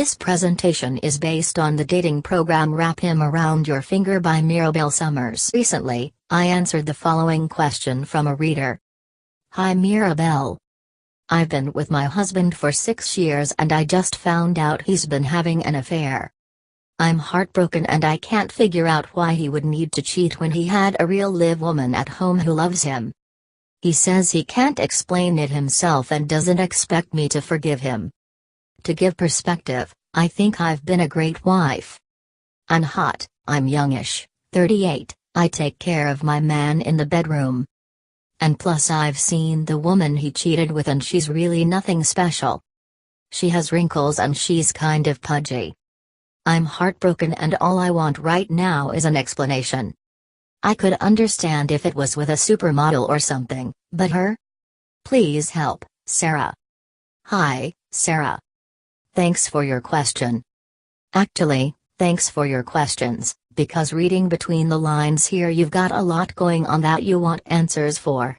This presentation is based on the dating program Wrap Him Around Your Finger by Mirabelle Summers. Recently, I answered the following question from a reader. Hi Mirabelle. I've been with my husband for 6 years and I just found out he's been having an affair. I'm heartbroken and I can't figure out why he would need to cheat when he had a real live woman at home who loves him. He says he can't explain it himself and doesn't expect me to forgive him. To give perspective, I think I've been a great wife. I'm hot, I'm youngish, 38, I take care of my man in the bedroom. And plus I've seen the woman he cheated with and she's really nothing special. She has wrinkles and she's kind of pudgy. I'm heartbroken and all I want right now is an explanation. I could understand if it was with a supermodel or something, but her? Please help, Sarah. Hi, Sarah. Thanks for your question. Actually, thanks for your questions, because reading between the lines here you've got a lot going on that you want answers for.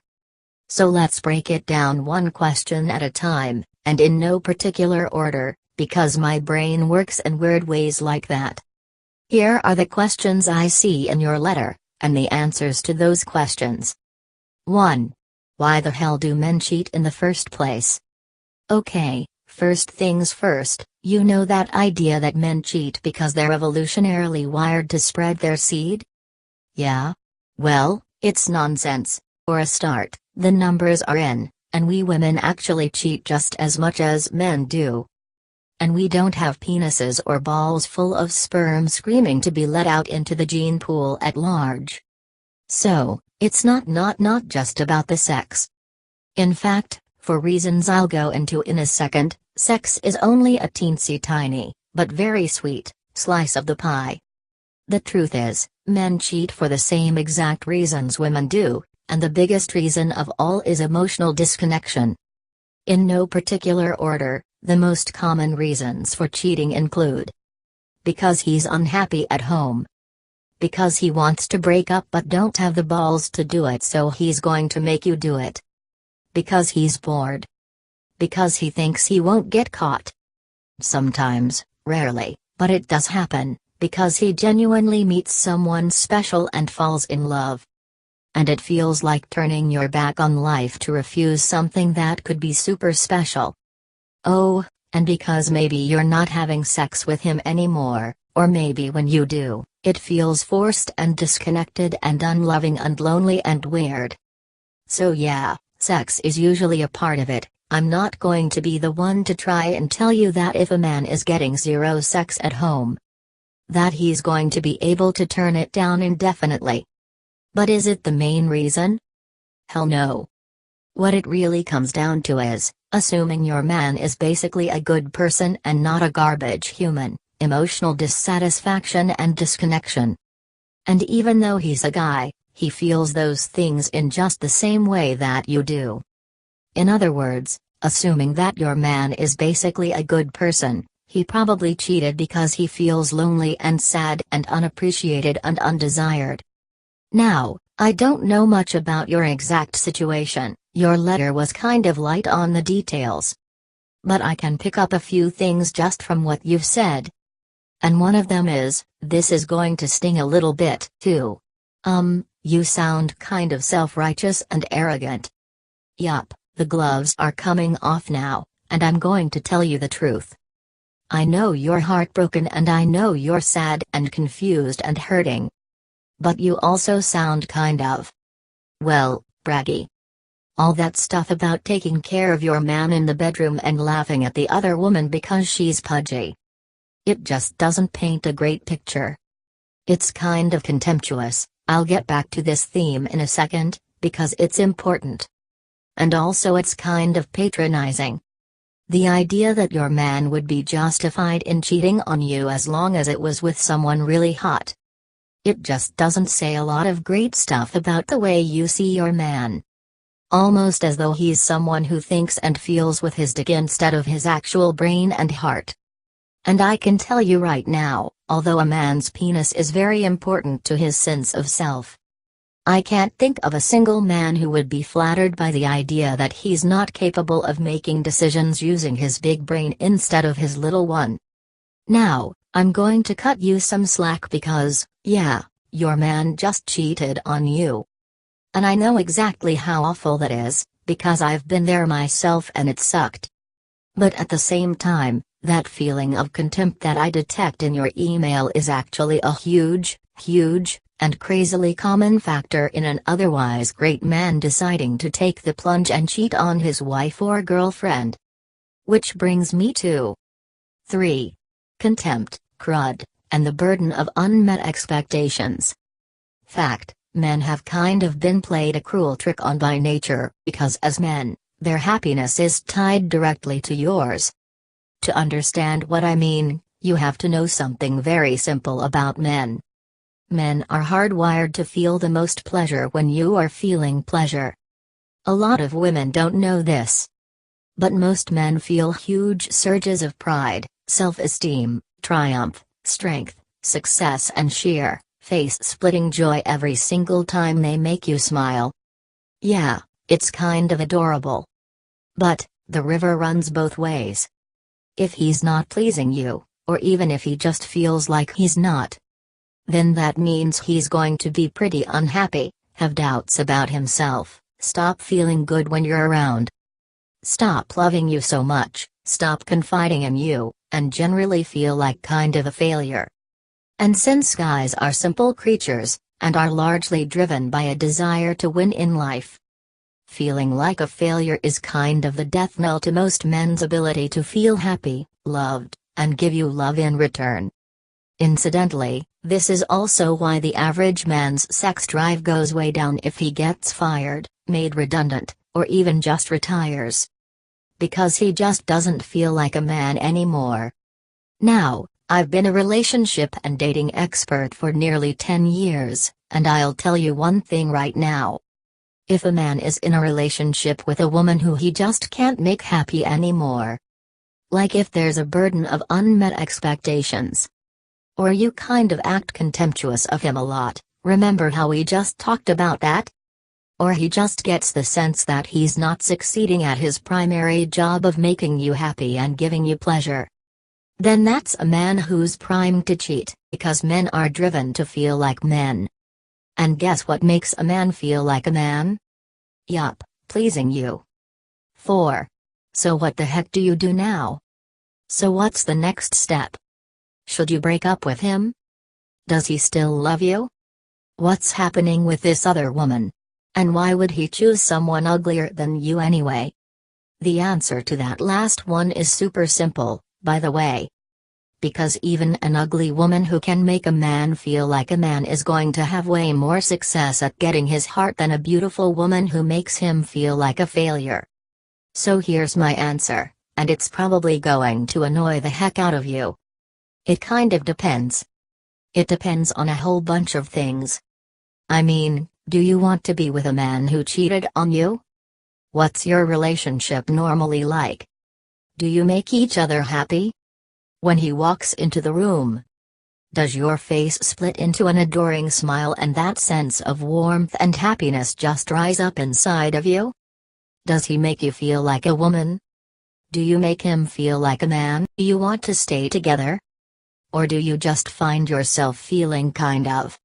So let's break it down one question at a time, and in no particular order, because my brain works in weird ways like that. Here are the questions I see in your letter, and the answers to those questions. 1. Why the hell do men cheat in the first place? Okay. First things first, you know that idea that men cheat because they're evolutionarily wired to spread their seed? Yeah? Well, it's nonsense. For a start, the numbers are in, and we women actually cheat just as much as men do. And we don't have penises or balls full of sperm screaming to be let out into the gene pool at large. So, it's not just about the sex. In fact, for reasons I'll go into in a second, sex is only a teensy tiny, but very sweet, slice of the pie. The truth is, men cheat for the same exact reasons women do, and the biggest reason of all is emotional disconnection. In no particular order, the most common reasons for cheating include: because he's unhappy at home. Because he wants to break up but don't have the balls to do it so he's going to make you do it. Because he's bored. Because he thinks he won't get caught. Sometimes, rarely, but it does happen, because he genuinely meets someone special and falls in love. And it feels like turning your back on life to refuse something that could be super special. Oh, and because maybe you're not having sex with him anymore, or maybe when you do, it feels forced and disconnected and unloving and lonely and weird. So yeah. Sex is usually a part of it. I'm not going to be the one to try and tell you that if a man is getting zero sex at home, that he's going to be able to turn it down indefinitely. But is it the main reason? Hell no. What it really comes down to is, assuming your man is basically a good person and not a garbage human, emotional dissatisfaction and disconnection. And even though he's a guy, he feels those things in just the same way that you do. In other words, assuming that your man is basically a good person, he probably cheated because he feels lonely and sad and unappreciated and undesired. Now, I don't know much about your exact situation, your letter was kind of light on the details. But I can pick up a few things just from what you've said. And one of them is, this is going to sting a little bit, too. You sound kind of self-righteous and arrogant. Yup, the gloves are coming off now, and I'm going to tell you the truth. I know you're heartbroken and I know you're sad and confused and hurting. But you also sound kind of, well, braggy. All that stuff about taking care of your man in the bedroom and laughing at the other woman because she's pudgy. It just doesn't paint a great picture. It's kind of contemptuous. I'll get back to this theme in a second, because it's important. And also it's kind of patronizing. The idea that your man would be justified in cheating on you as long as it was with someone really hot. It just doesn't say a lot of great stuff about the way you see your man. Almost as though he's someone who thinks and feels with his dick instead of his actual brain and heart. And I can tell you right now, although a man's penis is very important to his sense of self, I can't think of a single man who would be flattered by the idea that he's not capable of making decisions using his big brain instead of his little one. Now, I'm going to cut you some slack because, yeah, your man just cheated on you. And I know exactly how awful that is, because I've been there myself and it sucked. But at the same time, that feeling of contempt that I detect in your email is actually a huge, and crazily common factor in an otherwise great man deciding to take the plunge and cheat on his wife or girlfriend. Which brings me to 3. Contempt, crud, and the burden of unmet expectations. Fact, men have kind of been played a cruel trick on by nature, because as men, their happiness is tied directly to yours. To understand what I mean, you have to know something very simple about men. Men are hardwired to feel the most pleasure when you are feeling pleasure. A lot of women don't know this. But most men feel huge surges of pride, self-esteem, triumph, strength, success and sheer, face-splitting joy every single time they make you smile. Yeah, it's kind of adorable. But, the river runs both ways. If he's not pleasing you, or even if he just feels like he's not, then that means he's going to be pretty unhappy, have doubts about himself, stop feeling good when you're around, stop loving you so much, stop confiding in you, and generally feel like kind of a failure. And since guys are simple creatures, and are largely driven by a desire to win in life, feeling like a failure is kind of the death knell to most men's ability to feel happy, loved, and give you love in return. Incidentally, this is also why the average man's sex drive goes way down if he gets fired, made redundant, or even just retires. Because he just doesn't feel like a man anymore. Now, I've been a relationship and dating expert for nearly 10 years, and I'll tell you one thing right now. If a man is in a relationship with a woman who he just can't make happy anymore, like if there's a burden of unmet expectations, or you kind of act contemptuous of him a lot, remember how we just talked about that? Or he just gets the sense that he's not succeeding at his primary job of making you happy and giving you pleasure, then that's a man who's primed to cheat, because men are driven to feel like men. And guess what makes a man feel like a man? Yup, pleasing you. 4. So what the heck do you do now? So what's the next step? Should you break up with him? Does he still love you? What's happening with this other woman? And why would he choose someone uglier than you anyway? The answer to that last one is super simple, by the way. Because even an ugly woman who can make a man feel like a man is going to have way more success at getting his heart than a beautiful woman who makes him feel like a failure. So here's my answer, and it's probably going to annoy the heck out of you. It kind of depends. It depends on a whole bunch of things. I mean, do you want to be with a man who cheated on you? What's your relationship normally like? Do you make each other happy? When he walks into the room, does your face split into an adoring smile and that sense of warmth and happiness just rise up inside of you? Does he make you feel like a woman? Do you make him feel like a man? Do you want to stay together? Or do you just find yourself feeling kind of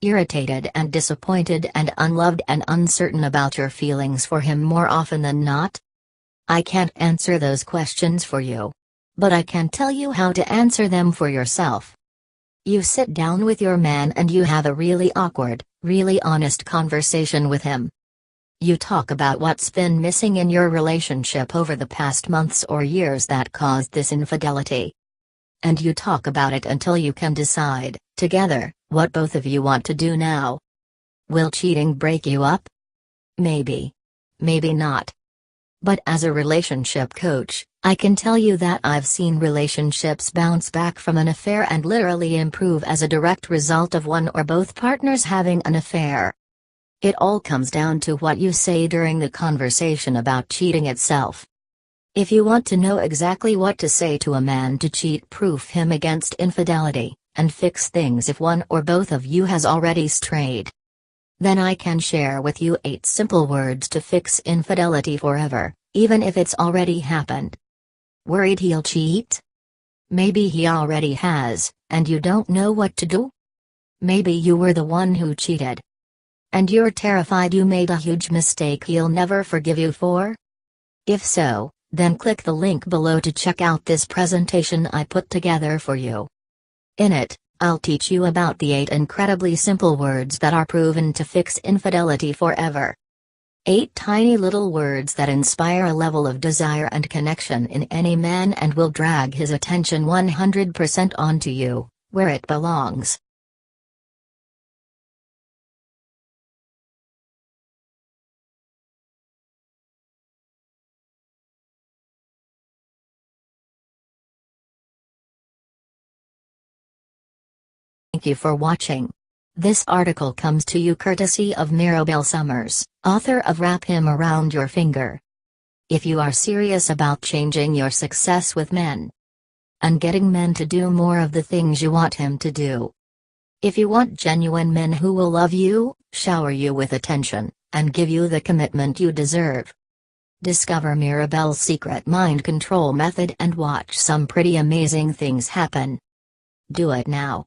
irritated and disappointed and unloved and uncertain about your feelings for him more often than not? I can't answer those questions for you. But I can tell you how to answer them for yourself. You sit down with your man and you have a really awkward, really honest conversation with him. You talk about what's been missing in your relationship over the past months or years that caused this infidelity. And you talk about it until you can decide, together, what both of you want to do now. Will cheating break you up? Maybe. Maybe not. But as a relationship coach, I can tell you that I've seen relationships bounce back from an affair and literally improve as a direct result of one or both partners having an affair. It all comes down to what you say during the conversation about cheating itself. If you want to know exactly what to say to a man to cheat-proof him against infidelity, and fix things if one or both of you has already strayed, then I can share with you 8 simple words to fix infidelity forever, even if it's already happened. Worried he'll cheat? Maybe he already has, and you don't know what to do? Maybe you were the one who cheated. And you're terrified you made a huge mistake he'll never forgive you for? If so, then click the link below to check out this presentation I put together for you. In it, I'll teach you about the 8 incredibly simple words that are proven to fix infidelity forever. 8 tiny little words that inspire a level of desire and connection in any man and will drag his attention 100% onto you, where it belongs. Thank you for watching. This article comes to you courtesy of Mirabelle Summers, author of Wrap Him Around Your Finger. If you are serious about changing your success with men and getting men to do more of the things you want him to do. If you want genuine men who will love you, shower you with attention, and give you the commitment you deserve. Discover Mirabelle's secret mind control method and watch some pretty amazing things happen. Do it now.